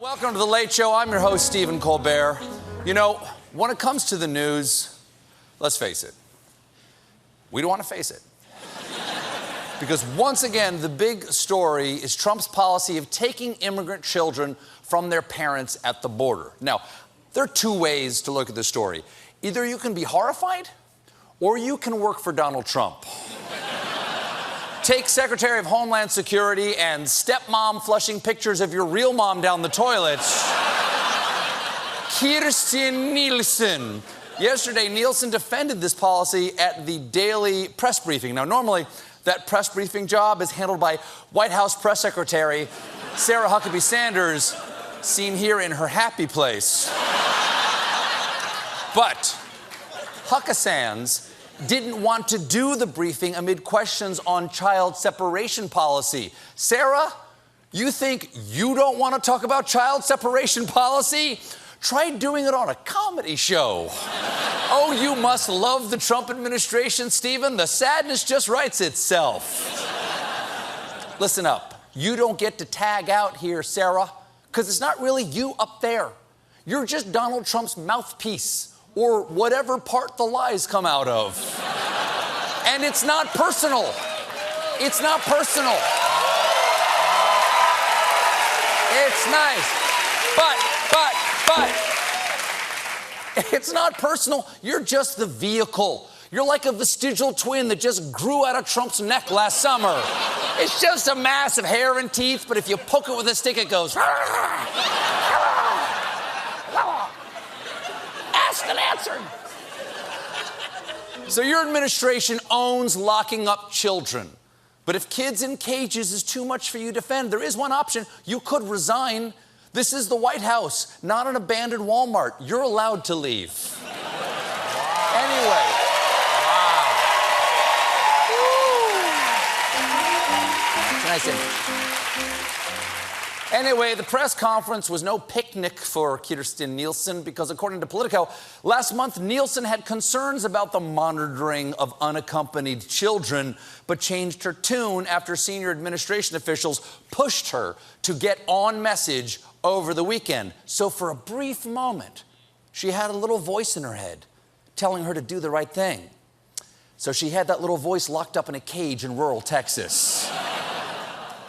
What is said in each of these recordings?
Welcome to The Late Show. I'm your host, Stephen Colbert. You know, when it comes to the news, let's face it, we don't want to face it. Because once again, the big story is Trump's policy of taking immigrant children from their parents at the border. Now, there are two ways to look at this story. Either you can be horrified, or you can work for Donald Trump. Take Secretary of Homeland Security and stepmom flushing pictures of your real mom down the toilet, Kirstjen Nielsen. Yesterday, Nielsen defended this policy at the daily press briefing. Now, normally, that press briefing job is handled by White House Press Secretary Sarah Huckabee Sanders, seen here in her happy place. But Hucka-Sands didn't want to do the briefing amid questions on child separation policy. Sarah, you think you don't want to talk about child separation policy? Try doing it on a comedy show. Oh, you must love the Trump administration, Stephen. The sadness just writes itself. Listen up. You don't get to tag out here, Sarah, because it's not really you up there. You're just Donald Trump's mouthpiece, or whatever part the lies come out of. And it's not personal. It's not personal. It's nice. But, it's not personal. You're just the vehicle. You're like a vestigial twin that just grew out of Trump's neck last summer. It's just a mass of hair and teeth, but if you poke it with a stick, it goes. Asked and answered. So your administration owns locking up children. But if kids in cages is too much for you to defend, there is one option. You could resign. This is the White House, not an abandoned Walmart. You're allowed to leave. Wow. Anyway. Wow. It's a nice image. Anyway, the press conference was no picnic for Kirstjen Nielsen because, according to Politico, last month Nielsen had concerns about the monitoring of unaccompanied children, but changed her tune after senior administration officials pushed her to get on message over the weekend. So for a brief moment, she had a little voice in her head telling her to do the right thing. So she had that little voice locked up in a cage in rural Texas.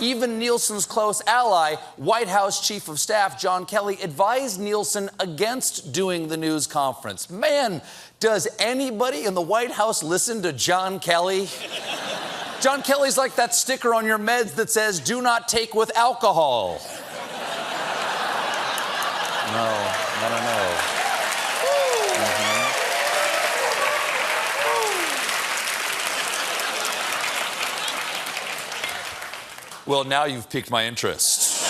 Even Nielsen's close ally, White House Chief of Staff John Kelly, advised Nielsen against doing the news conference. Man, does anybody in the White House listen to John Kelly? John Kelly's like that sticker on your meds that says, "Do not take with alcohol." No. Well, now you've piqued my interest.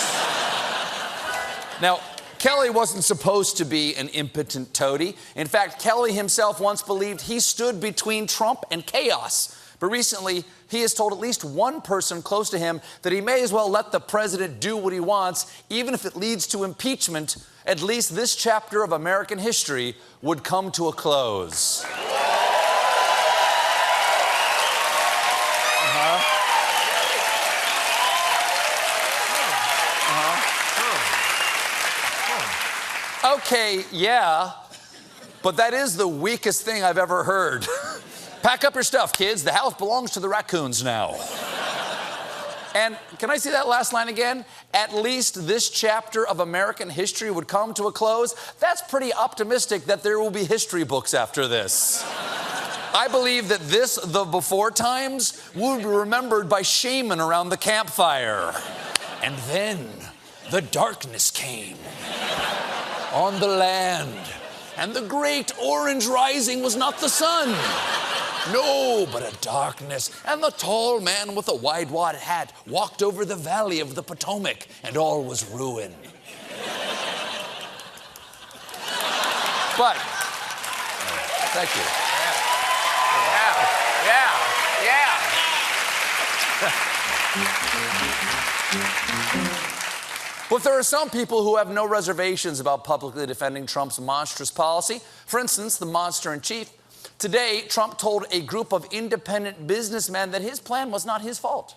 Now, Kelly wasn't supposed to be an impotent toady. In fact, Kelly himself once believed he stood between Trump and chaos. But recently, he has told at least one person close to him that he may as well let the president do what he wants, even if it leads to impeachment. At least this chapter of American history would come to a close. Okay, yeah, but that is the weakest thing I've ever heard. Pack up your stuff, kids. The house belongs to the raccoons now. And can I see that last line again? At least this chapter of American history would come to a close. That's pretty optimistic that there will be history books after this. I believe that the before times, will be remembered by shaman around the campfire. And then the darkness came on the land, and the great orange rising was not the sun. No, but a darkness, and the tall man with a wide-wad hat walked over the valley of the Potomac, and all was ruin. But, thank you. But there are some people who have no reservations about publicly defending Trump's monstrous policy. For instance, the monster-in-chief. Today, Trump told a group of independent businessmen that his plan was not his fault.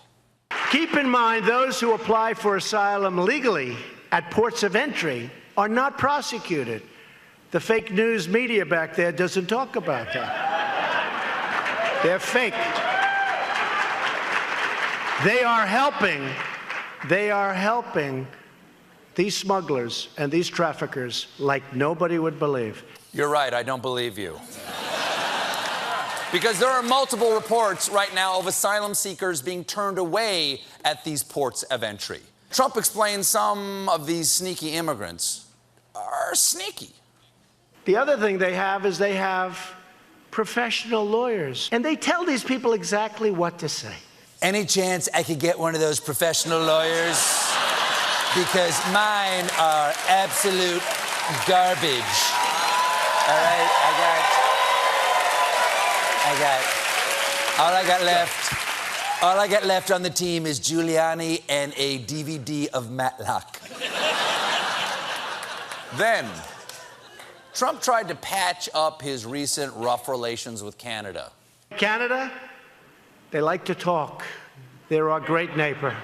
Keep in mind, those who apply for asylum legally at ports of entry are not prosecuted. The fake news media back there doesn't talk about that. They're fake. They are helping these smugglers and these traffickers like nobody would believe. You're right, I don't believe you. Because there are multiple reports right now of asylum seekers being turned away at these ports of entry. Trump explains some of these sneaky immigrants are sneaky. The other thing they have is they have professional lawyers, and they tell these people exactly what to say. Any chance I could get one of those professional lawyers? Because mine are absolute garbage. All right, all I got left on the team is Giuliani and a DVD of Matlock. Then, Trump tried to patch up his recent rough relations with Canada. Canada, they like to talk. They're our great neighbor.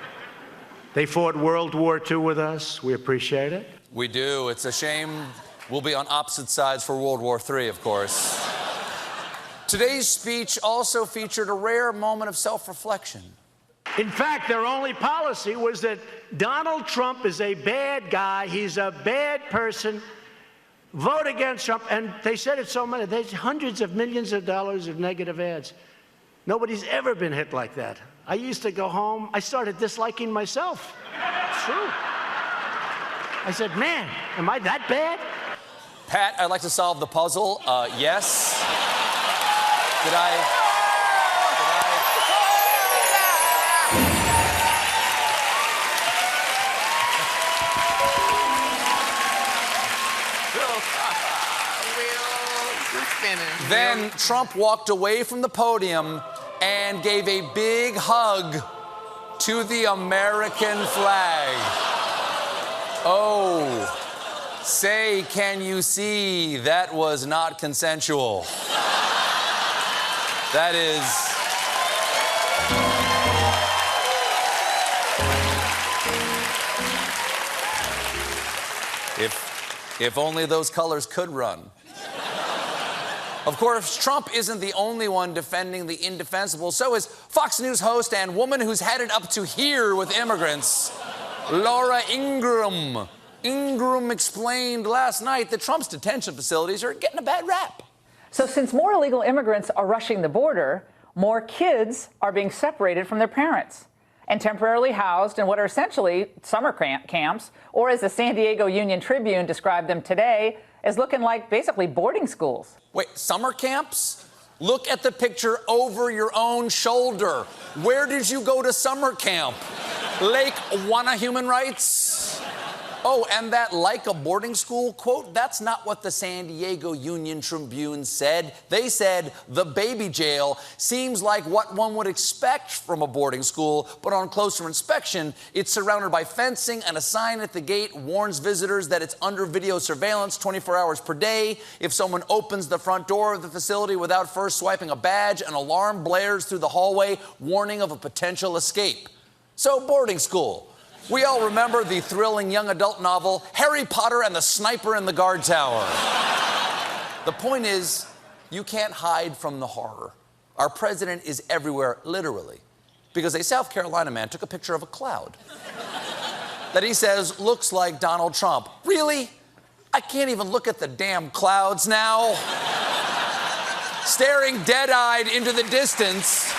They fought World War II with us. We appreciate it. We do. It's a shame we'll be on opposite sides for World War III, of course. Today's speech also featured a rare moment of self-reflection. In fact, their only policy was that Donald Trump is a bad guy. He's a bad person. Vote against Trump. And they said it so many. There's hundreds of millions of dollars of negative ads. Nobody's ever been hit like that. I used to go home. I started disliking myself. It's true. I said, man, am I that bad? Pat, I'd like to solve the puzzle. Yes. Did I? Then Trump walked away from the podium and gave a big hug to the American flag. Oh, say, can you see that was not consensual? That is... If only those colors could run. Of course, Trump isn't the only one defending the indefensible. So is Fox News host and woman who's headed up to here with immigrants, Laura Ingraham. Ingraham explained last night that Trump's detention facilities are getting a bad rap. So since more illegal immigrants are rushing the border, more kids are being separated from their parents and temporarily housed in what are essentially summer camps, or as the San Diego Union Tribune described them today, as looking like basically boarding schools. Wait, summer camps? Look at the picture over your own shoulder. Where did you go to summer camp? Lake Wanna Human Rights? Oh, and that like a boarding school quote, that's not what the San Diego Union Tribune said. They said the baby jail seems like what one would expect from a boarding school, but on closer inspection, it's surrounded by fencing and a sign at the gate warns visitors that it's under video surveillance 24 hours per day. If someone opens the front door of the facility without first swiping a badge, an alarm blares through the hallway, warning of a potential escape. So, boarding school. We all remember the thrilling young adult novel, Harry Potter and the Sniper in the Guard Tower. The point is, you can't hide from the horror. Our president is everywhere, literally, because a South Carolina man took a picture of a cloud that he says looks like Donald Trump. Really? I can't even look at the damn clouds now. Staring dead-eyed into the distance,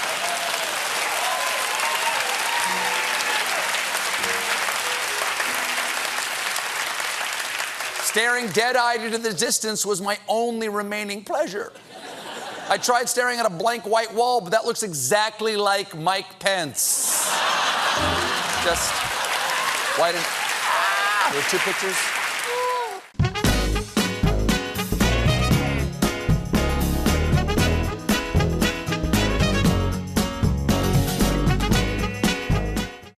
staring dead-eyed into the distance was my only remaining pleasure. I tried staring at a blank white wall, but that looks exactly like Mike Pence. Just, why didn't... There were two pictures.